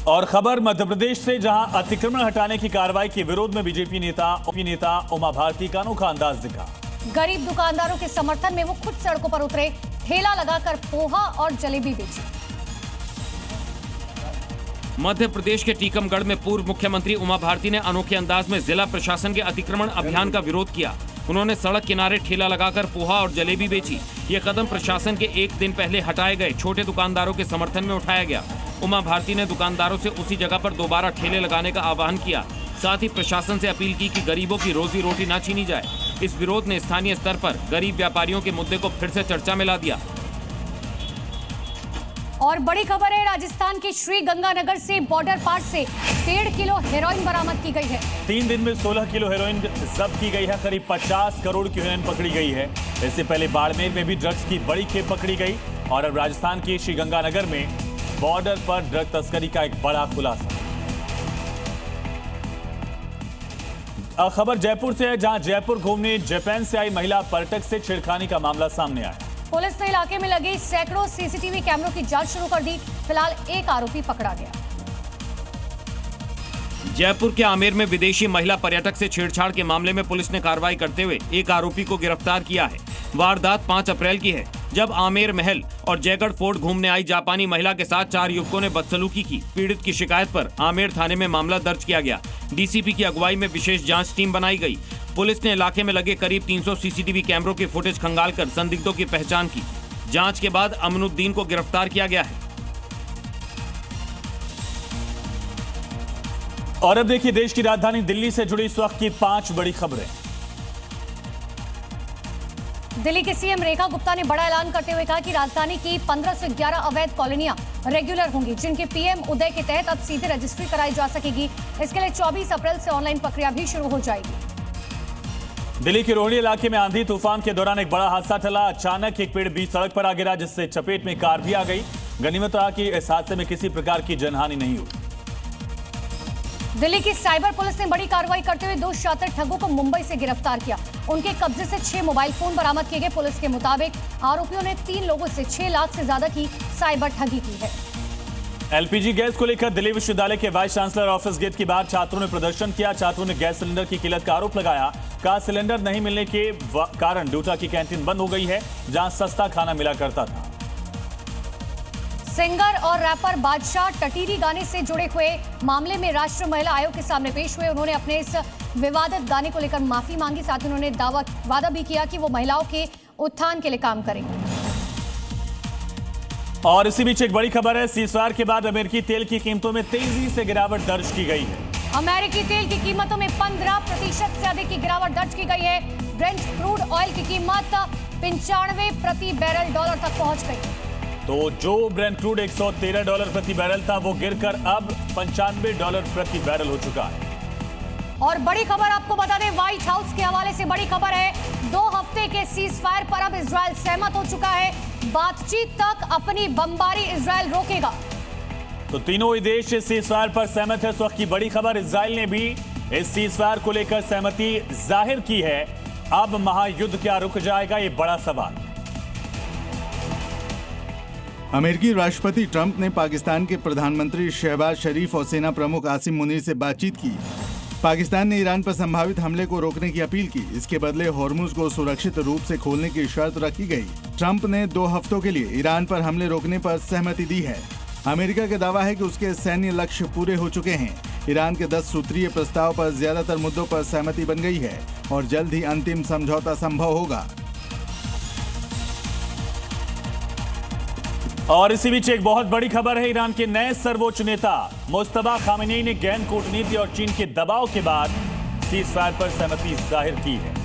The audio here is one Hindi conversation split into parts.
और खबर मध्य प्रदेश से, जहां अतिक्रमण हटाने की कार्रवाई के विरोध में बीजेपी नेता उमा भारती का अनोखा अंदाज दिखा। गरीब दुकानदारों के समर्थन में वो खुद सड़कों पर उतरे, ठेला लगाकर पोहा और जलेबी बेची। मध्य प्रदेश के टीकमगढ़ में पूर्व मुख्यमंत्री उमा भारती ने अनोखे अंदाज में जिला प्रशासन के अतिक्रमण अभियान का विरोध किया। उन्होंने सड़क किनारे ठेला लगाकर पोहा और जलेबी बेची। ये कदम प्रशासन के एक दिन पहले हटाए गए छोटे दुकानदारों के समर्थन में उठाया गया। उमा भारती ने दुकानदारों से उसी जगह पर दोबारा ठेले लगाने का आह्वान किया। साथ ही प्रशासन से अपील की कि गरीबों की रोजी रोटी न छीनी जाए। इस विरोध ने स्थानीय स्तर पर गरीब व्यापारियों के मुद्दे को फिर से चर्चा में ला दिया। और बड़ी खबर है, राजस्थान के श्री गंगानगर से बॉर्डर पार से 1.5 किलो हेरोइन बरामद की गई है। 3 दिन में 16 किलो हेरोइन जब्त की गई है। करीब 50 करोड़ की हेरोइन पकड़ी गई है। इससे पहले बाड़मेर में भी ड्रग्स की बड़ी खेप पकड़ी गई और अब राजस्थान के श्री गंगानगर में बॉर्डर पर ड्रग तस्करी का एक बड़ा खुलासा। खबर जयपुर से है, जहां जयपुर घूमने जापान से आई महिला पर्यटक से छेड़खानी का मामला सामने आया। पुलिस ने इलाके में लगे सैकड़ों सीसीटीवी कैमरों की जांच शुरू कर दी। फिलहाल एक आरोपी पकड़ा गया। जयपुर के आमेर में विदेशी महिला पर्यटक से छेड़छाड़ के मामले में पुलिस ने कार्रवाई करते हुए एक आरोपी को गिरफ्तार किया है। वारदात 5 अप्रैल की है, जब आमेर महल और जयगढ़ फोर्ट घूमने आई जापानी महिला के साथ 4 युवकों ने बदसलूकी की। पीड़ित की शिकायत पर आमेर थाने में मामला दर्ज किया गया। डीसीपी की अगुवाई में विशेष जांच टीम बनाई गई। पुलिस ने इलाके में लगे करीब 300 सीसीटीवी कैमरों की फुटेज खंगालकर संदिग्धों की पहचान की। जांच के बाद अमनुद्दीन को गिरफ्तार किया गया है। और अब देखिए देश की राजधानी दिल्ली से जुड़ी इस वक्त की 5 बड़ी खबरें। दिल्ली के सीएम रेखा गुप्ता ने बड़ा ऐलान करते हुए कहा कि राजधानी की 15 से 11 अवैध कॉलोनियां रेगुलर होंगी, जिनके पीएम उदय के तहत अब सीधे रजिस्ट्री कराई जा सकेगी। इसके लिए 24 अप्रैल से ऑनलाइन प्रक्रिया भी शुरू हो जाएगी। दिल्ली के रोहड़ी इलाके में आंधी तूफान के दौरान एक बड़ा हादसा टला। अचानक एक पेड़ बीच सड़क पर आ गिरा, जिससे चपेट में कार भी आ गई। गनीमत रहा कि इस हादसे में किसी प्रकार की जनहानि नहीं हुई। दिल्ली की साइबर पुलिस ने बड़ी कार्रवाई करते हुए 2 शातिर ठगों को मुंबई से गिरफ्तार किया। उनके कब्जे से 6 मोबाइल फोन बरामद किए गए। पुलिस के मुताबिक आरोपियों ने 3 लोगों से 6 लाख से ज्यादा की साइबर ठगी की है। एलपीजी गैस को लेकर दिल्ली विश्वविद्यालय के वाइस चांसलर ऑफिस गेट के बाहर छात्रों ने प्रदर्शन किया। छात्रों ने गैस सिलेंडर की किल्लत का आरोप लगाया। कहा सिलेंडर नहीं मिलने के कारण डूटा की कैंटीन बंद हो गई है, जहां सस्ता खाना मिला करता था। सिंगर और रैपर बादशाह टटीरी गाने से जुड़े हुए मामले में राष्ट्रीय महिला आयोग के सामने पेश हुए। उन्होंने अपने इस विवादित गाने को लेकर माफी मांगी। साथ ही उन्होंने वादा भी किया कि वो महिलाओं के उत्थान के लिए काम करेंगे। और इसी बीच एक बड़ी खबर है, सीजफायर के बाद अमेरिकी तेल की कीमतों में तेजी से गिरावट दर्ज की गई है। अमेरिकी तेल की कीमतों में 15% से अधिक की गिरावट दर्ज की गई है। ब्रेंट क्रूड ऑयल की कीमत 95 प्रति बैरल डॉलर तक पहुंच गई। तो जो ब्रेंट क्रूड $113 प्रति बैरल था, वो गिरकर अब $95 प्रति बैरल हो चुका है। और बड़ी खबर आपको बता दें, व्हाइट हाउस के हवाले से बड़ी खबर है, 2 हफ्ते के सीज फायर पर अब इजराइल सहमत हो चुका है। बातचीत तक अपनी बमबारी इजराइल रोकेगा। तो तीनों ही देश इस सीज फायर पर सहमत है। इस वक्त की बड़ी खबर, इजराइल ने भी इस सीज फायर को लेकर सहमति जाहिर की है। अब महायुद्ध क्या रुक जाएगा, ये बड़ा सवाल। अमेरिकी राष्ट्रपति ट्रंप ने पाकिस्तान के प्रधानमंत्री शहबाज शरीफ और सेना प्रमुख आसिम मुनीर से बातचीत की। पाकिस्तान ने ईरान पर संभावित हमले को रोकने की अपील की। इसके बदले हॉर्मुज को सुरक्षित रूप से खोलने की शर्त रखी गई। ट्रंप ने 2 हफ्तों के लिए ईरान पर हमले रोकने पर सहमति दी है। अमेरिका का दावा है कि उसके सैन्य लक्ष्य पूरे हो चुके हैं। ईरान के 10 सूत्रीय प्रस्ताव पर ज्यादातर मुद्दों पर सहमति बन गई है और जल्द ही अंतिम समझौता संभव होगा। और इसी बीच एक बहुत बड़ी खबर है, ईरान के नए सर्वोच्च नेता मुस्तफा खामेनी ने गहन कूटनीति और चीन के दबाव के बाद सीजफायर पर सहमति जाहिर की है।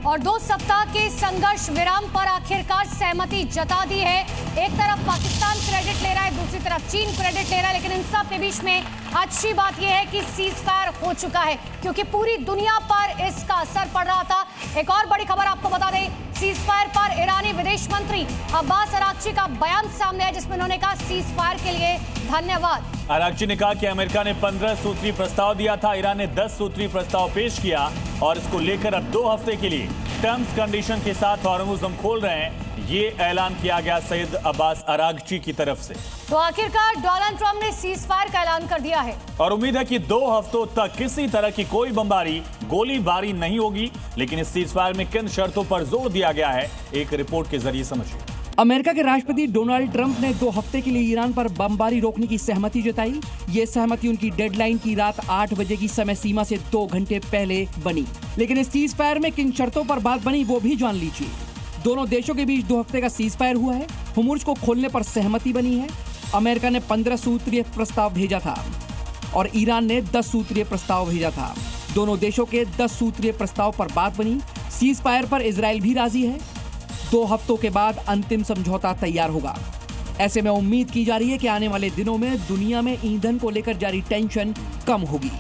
और 2 सप्ताह के संघर्ष विराम पर आखिरकार सहमति जता दी है। एक तरफ पाकिस्तान क्रेडिट ले रहा है, दूसरी तरफ चीन क्रेडिट ले रहा है, लेकिन इन सब के बीच में अच्छी बात यह है कि सीज फायर हो चुका है, क्योंकि पूरी दुनिया पर इसका असर पड़ रहा था। एक और बड़ी खबर आपको बता दें, सीज फायर पर ईरानी विदेश मंत्री अब्बास अरागची का बयान सामने है, जिसमें उन्होंने कहा सीज फायर के लिए धन्यवाद। अरागची ने कहा कि अमेरिका ने 15 सूत्री प्रस्ताव दिया था, ईरान ने 10 सूत्री प्रस्ताव पेश किया। और इसको लेकर अब 2 हफ्ते के लिए टर्म्स कंडीशन के साथ हॉर्मुज हम खोल रहे हैं, ये ऐलान किया गया सईद अब्बास अरागची की तरफ से। तो आखिरकार डोनाल्ड ट्रंप ने सीज फायर का ऐलान कर दिया है और उम्मीद है कि 2 हफ्तों तक किसी तरह की कोई बमबारी, गोलीबारी नहीं होगी। लेकिन इस सीज फायर में किन शर्तों पर जोर दिया गया है, एक रिपोर्ट के जरिए समझिए। अमेरिका के राष्ट्रपति डोनाल्ड ट्रंप ने 2 हफ्ते के लिए ईरान पर बमबारी रोकने की सहमति जताई। ये सहमति उनकी डेडलाइन की रात 8 बजे की समय सीमा से 2 घंटे पहले बनी। लेकिन इस सीज फायर में किन शर्तों पर बात बनी वो भी जान लीजिए। दोनों देशों के बीच 2 हफ्ते का सीज फायर हुआ है। हुर्मुज़ को खोलने पर सहमति बनी है। अमेरिका ने 15 सूत्रीय प्रस्ताव भेजा था और ईरान ने 10 सूत्रीय प्रस्ताव भेजा था। दोनों देशों के 10 सूत्रीय प्रस्ताव पर बात बनी। सीज फायर पर इजराइल भी राजी है। 2 हफ्तों के बाद अंतिम समझौता तैयार होगा। ऐसे में उम्मीद की जा रही है कि आने वाले दिनों में दुनिया में ईंधन को लेकर जारी टेंशन कम होगी।